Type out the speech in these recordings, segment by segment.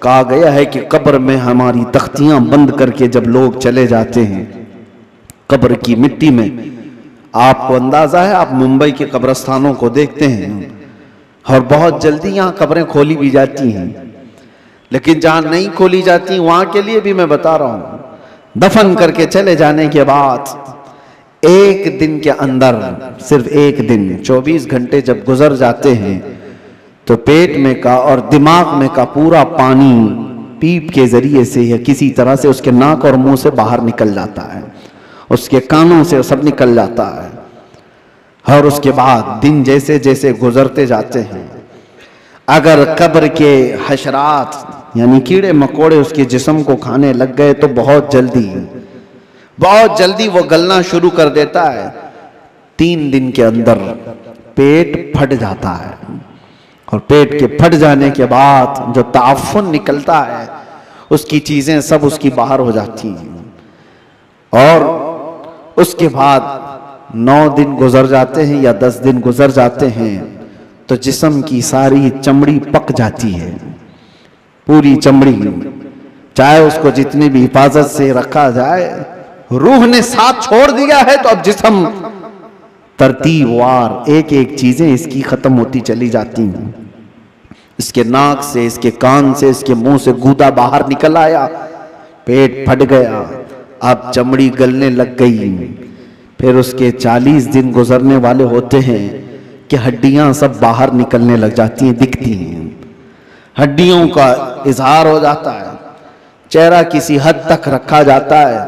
कहा गया है कि कब्र में हमारी तख्तियां बंद करके जब लोग चले जाते हैं कब्र की मिट्टी में, आपको अंदाजा है, आप मुंबई के कब्रस्तानों को देखते हैं और बहुत जल्दी यहाँ कब्रें खोली भी जाती हैं, लेकिन जहाँ नहीं खोली जाती वहाँ के लिए भी मैं बता रहा हूँ, दफन करके चले जाने के बाद एक दिन के अंदर, सिर्फ एक दिन, 24 घंटे जब गुजर जाते हैं तो पेट में का और दिमाग में का पूरा पानी पीप के जरिए से या किसी तरह से उसके नाक और मुंह से बाहर निकल जाता है, उसके कानों से सब निकल जाता है। और उसके बाद दिन जैसे जैसे गुजरते जाते हैं, अगर कब्र के हशरात यानी कीड़े मकोड़े उसके जिस्म को खाने लग गए तो बहुत जल्दी वो गलना शुरू कर देता है। 3 दिन के अंदर पेट फट जाता है और पेट के फट जाने के बाद जो ताफुन निकलता है उसकी चीजें सब उसकी बाहर हो जाती हैं। और उसके बाद 9 दिन गुजर जाते हैं या 10 दिन गुजर जाते हैं तो जिस्म की सारी चमड़ी पक जाती है, पूरी चमड़ी, चाहे उसको जितनी भी हिफाजत से रखा जाए, रूह ने साथ छोड़ दिया है तो अब जिस्म तरतीबवार एक एक चीजें इसकी खत्म होती चली जाती हैं। इसके नाक से, इसके कान से, इसके मुंह से गूदा बाहर निकल आया, पेट फट गया, अब चमड़ी गलने लग गई। फिर उसके 40 दिन गुजरने वाले होते हैं कि हड्डियां सब बाहर निकलने लग जाती हैं, दिखती हैं, हड्डियों का इजहार हो जाता है, चेहरा किसी हद तक रखा जाता है।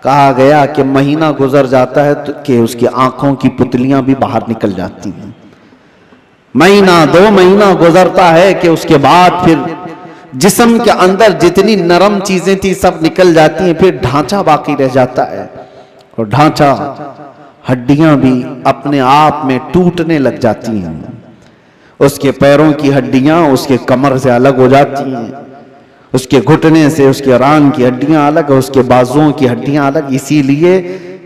कहा गया कि महीना गुजर जाता है तो कि उसकी आंखों की पुतलियां भी बाहर निकल जाती हैं। महीना 2 महीना गुजरता है कि उसके बाद फिर जिस्म के अंदर जितनी नरम चीजें थी सब निकल जाती हैं, फिर ढांचा बाकी रह जाता है और ढांचा, हड्डियां भी अपने आप में टूटने लग जाती हैं। उसके पैरों की हड्डियां उसके कमर से अलग हो जाती हैं, उसके घुटने से उसके रान की हड्डियां अलग, उसके बाजुओं की हड्डियां अलग। इसीलिए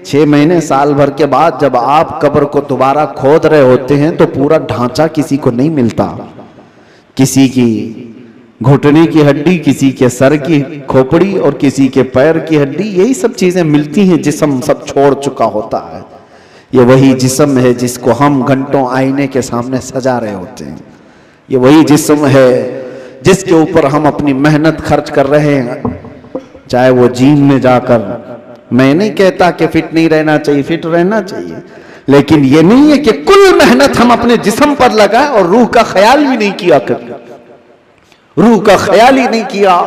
6 महीने साल भर के बाद जब आप कब्र को दोबारा खोद रहे होते हैं तो पूरा ढांचा किसी को नहीं मिलता, किसी की घुटने की हड्डी, किसी के सर की खोपड़ी और किसी के पैर की हड्डी, यही सब चीजें मिलती हैं, जिस्म सब छोड़ चुका होता है। ये वही जिस्म है जिसको हम घंटों आईने के सामने सजा रहे होते हैं, ये वही जिस्म है जिसके ऊपर हम अपनी मेहनत खर्च कर रहे हैं, चाहे वो जिम में जाकर, मैं नहीं कहता कि फिट नहीं रहना चाहिए, फिट रहना चाहिए, लेकिन ये नहीं है कि कुल मेहनत हम अपने जिस्म पर लगाएं और रूह का ख्याल भी नहीं किया, रूह का ख्याल ही नहीं किया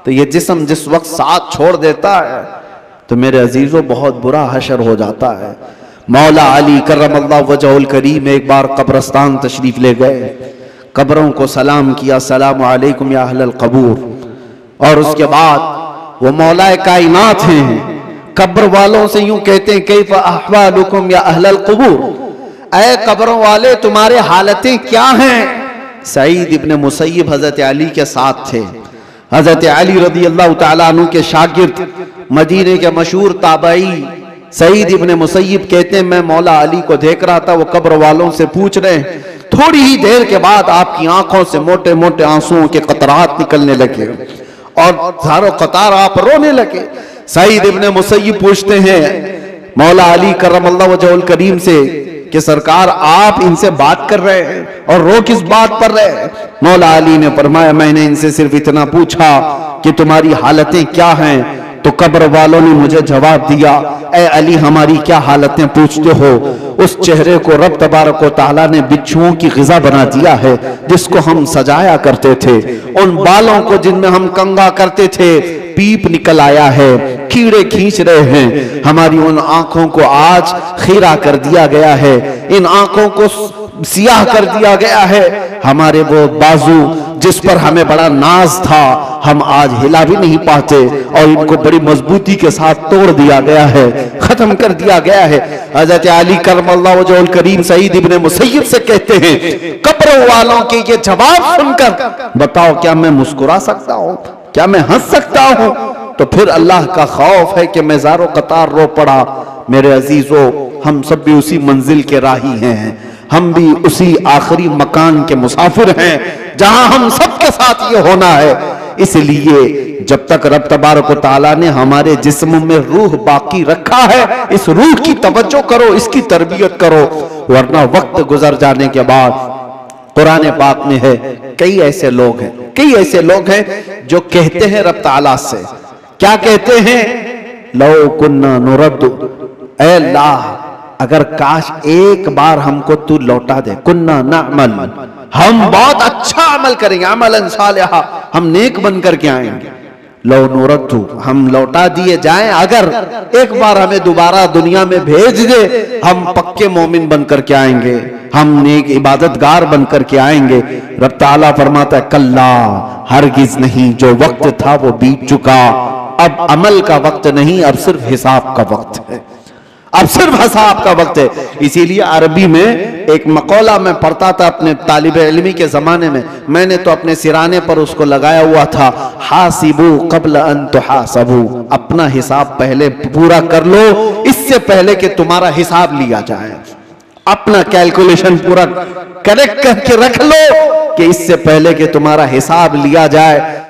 तो ये जिस्म जिस वक्त साथ छोड़ देता है तो मेरे अजीजों बहुत बुरा हशर हो जाता है। मौला अली करमल्लाहु वजहुल करीम एक बार कब्रस्तान तशरीफ ले गए, कब्रों को सलाम किया, सलाम अलैकुम या अहलल कबूर, और उसके बाद वो मौलाए कायनात हैं, कब्र वालों से यूं कहते हैं कैफ अहवालुकुम या अहलल कबूर, ऐ कब्रों वाले तुम्हारे हालतें क्या हैं। सईद इब्ने मुसय्यब हजरत अली के साथ थे, हजरत अली रदी अल्लाह तआला अन्हु के शागिर्द, मदीने के मशहूर ताबई सईद इब्ने मुसय्यब कहते हैं मैं मौला अली को देख रहा था, वो कब्र वालों से पूछ रहे हैं, थोड़ी ही देर के बाद आपकी आंखों से मोटे मोटे आंसुओं के कतरात निकलने लगे और धारो कतार आप रोने लगे। सईद इब्ने मुसय्यब पूछते हैं मौला अली करमल्लाहु वजहुल करीम से कि सरकार आप इनसे बात कर रहे हैं और रो किस बात पर रहे हैं। मौला अली ने फरमाया मैंने इनसे सिर्फ इतना पूछा कि तुम्हारी हालतें क्या हैं, तो कब्र वालों ने मुझे जवाब दिया ए अली हमारी क्या हालतें पूछते हो, उस चेहरे को रब तबारक व तआला ने बिच्छुओं की ग़िज़ा बना दिया है जिसको हम सजाया करते थे, उन बालों को जिनमें हम कंघा करते थे पीप निकल आया है, कीड़े खींच रहे हैं, हमारी उन आंखों को आज खीरा कर दिया गया है, इन आंखों को सियाह कर दिया गया है, हमारे वो बाजू जिस पर हमें बड़ा नाज था हम आज हिला भी नहीं पाते और इनको बड़ी मजबूती के साथ तोड़ दिया गया है, खत्म कर दिया गया है। हजरत अली करमल्लाहु वजहुल करीम सईद इब्ने मुसय्यब से कहते हैं कब्र वालों के ये जवाब सुनकर बताओ क्या मैं मुस्कुरा सकता हूँ, क्या मैं हंस सकता हूँ? तो फिर अल्लाह का खौफ है कि मैं ज़ारो कतार रो पड़ा। मेरे अजीजों हम सब भी उसी मंजिल के राही हैं, हम भी उसी आखिरी मकान के मुसाफिर हैं जहां हम सबके साथ ये होना है। इसलिए जब तक रब तबारक व तआला ने हमारे जिस्म में रूह बाकी रखा है, इस रूह की तवज्जो करो, इसकी तरबियत करो, वरना वक्त गुजर जाने के बाद कुरान पाक में है कई ऐसे लोग हैं जो कहते हैं रब ताला से, क्या कहते हैं, लौ कुन्ना नुरद्दु, ऐ अल्लाह अगर काश एक बार हमको तू लौटा दे, कुन्ना नअमल, हम बहुत अच्छा अमल करेंगे, अमलन सालिहा, हम नेक बन करके आएंगे, लौ नुरद्दु, हम लौटा दिए जाएं, अगर एक बार हमें दोबारा दुनिया में भेज दे, हम पक्के मोमिन बन करके आएंगे, हम नेक इबादतगार बन करके आएंगे। रब ताला फरमाता है कल्ला, हरगिज नहीं, जो वक्त था वो बीत चुका, अब अमल का वक्त नहीं, अब सिर्फ हिसाब का वक्त है, अब सिर्फ हिसाब का वक्त है। इसीलिए अरबी में एक मकौला मैं पढ़ता था अपने तालिब इल्मी के जमाने में, मैंने तो अपने सिराने पर उसको लगाया हुआ था, हासिबू कब्ल अन तुहासबू, अपना हिसाब पहले पूरा कर लो, इससे पहले कि तुम्हारा हिसाब लिया जाए, अपना कैलकुलेशन पूरा करेक्ट करके रख लो कि इससे पहले कि तुम्हारा हिसाब लिया जाए।